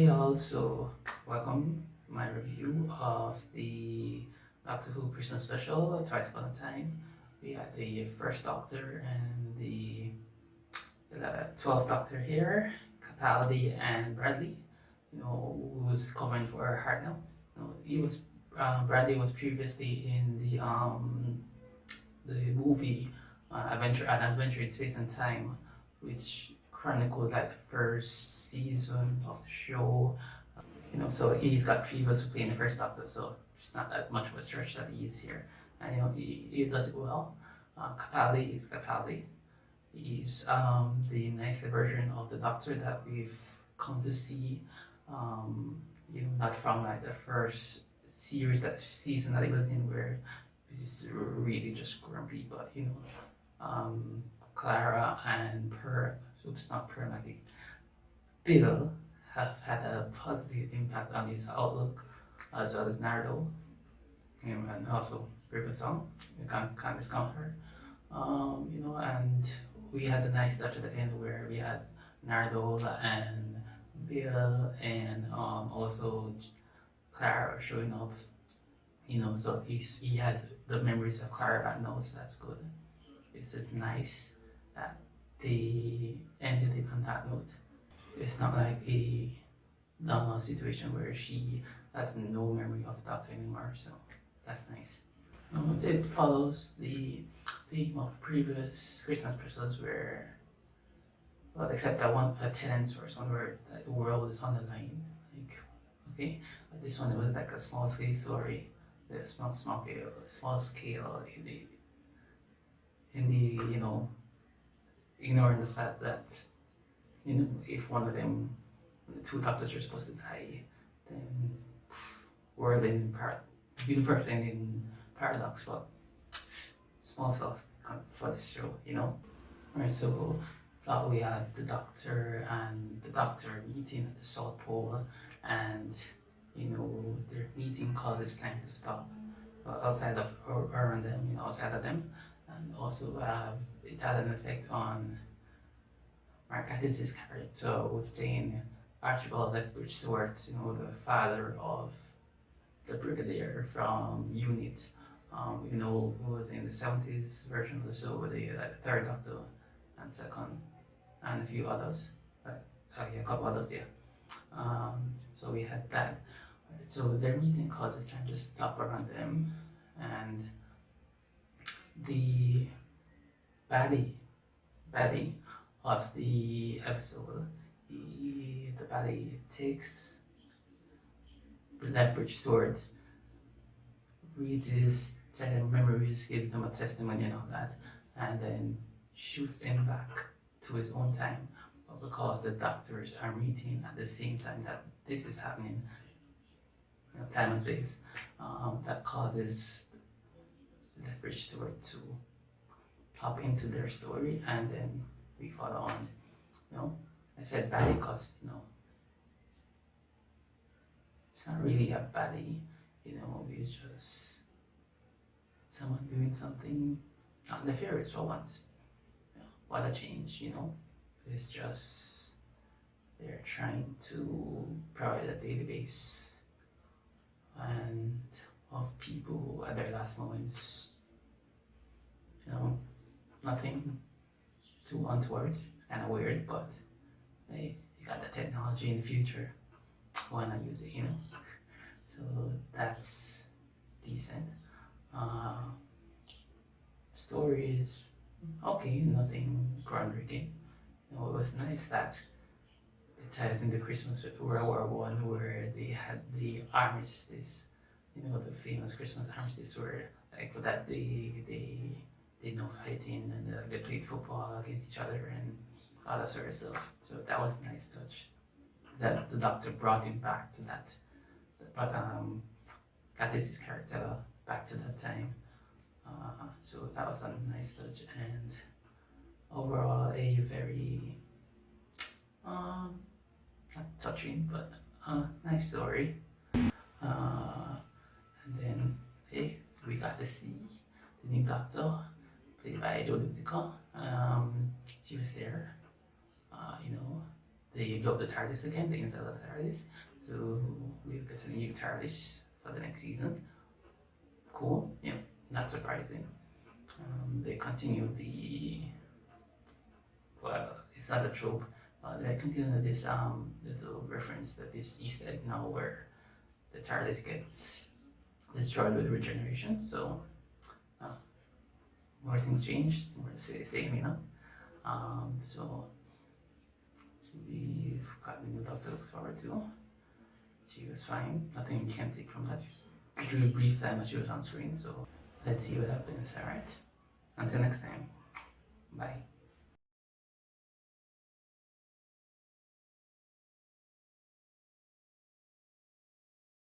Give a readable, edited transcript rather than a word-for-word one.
Hey all, so welcome to my review of the Doctor Who Christmas special, Twice Upon a Time. We had the first Doctor and the 12th Doctor here, Capaldi and Bradley, who's covering for Hartnell. Bradley was previously in the movie An Adventure in Space and Time, which chronicled like the first season of the show. So he's got previous to playing the first Doctor, so it's not that much of a stretch that he is here. And he does it well. Capaldi is Capaldi. He's the nicer version of the Doctor that we've come to see. Not from like the first season that he was in, where he's really just grumpy. But Clara and Bill have had a positive impact on his outlook, as well as Nardo, and also River Song. You can't discount her. And we had the nice touch at the end where we had Nardo and Bill and also Clara showing up. So he has the memories of Clara back now, so that's good. It's just nice that they ended it on that note. It's not like a normal situation where she has no memory of the Doctor anymore, so that's nice. It follows the theme of previous Christmas specials where, well, except that one, Tenant's first one, where like, the world is on the line. Okay, but this one, it was like a small scale story, small scale in the ignoring the fact that if one of them, the two Doctors are supposed to die, then world ending universe ending paradox, but small stuff for this show, Alright, so we had the Doctor and the Doctor meeting at the South Pole, and their meeting causes time to stop outside of around them, outside of them, and also it had an effect on Mark Gatiss' character, who's playing Archibald Lethbridge Stewart, the father of the Brigadier from Unit, who was in the 70s version of the show with the third Doctor and second, and a few others. A couple others, yeah. So we had that. So their meeting causes time to stop around them, and the baddie of the episode, the baddie takes Lethbridge Stewart, reads his memories, gives them a testimony and all that, and then shoots him back to his own time. But because the Doctors are meeting at the same time that this is happening, time and space, that causes Lethbridge Stewart to pop into their story, and then we follow on. I said baddie because it's not really a baddie. It's just someone doing something not nefarious for once. What a change, It's just they're trying to provide a database and of people at their last moments. Nothing too untoward, kind of weird, but they got the technology in the future. Why not use it, So that's decent. Story is okay, nothing groundbreaking. It was nice that it ties into Christmas with World War I, where they had the armistice, the famous Christmas armistice, where like for that they did no fighting, and they played football against each other and all that sort of stuff. So that was a nice touch. That the Doctor brought him back to that, but Gatiss' character back to that time. So that was a nice touch, and overall a very not touching but nice story. And then we got to see the new Doctor, played by Jodie Whittaker. She was there. they built the TARDIS again, the inside of the TARDIS. So we'll get a new TARDIS for the next season. Cool, not surprising. They continue the, well, it's not a trope, but they continue this little reference that this Easter egg now where the TARDIS gets destroyed with regeneration. So more things changed, more the same. So we've got the new Doctor to look forward to. She was fine. Nothing you can take from that brief time that she was on screen. So let's see what happens. Alright. Until next time. Bye.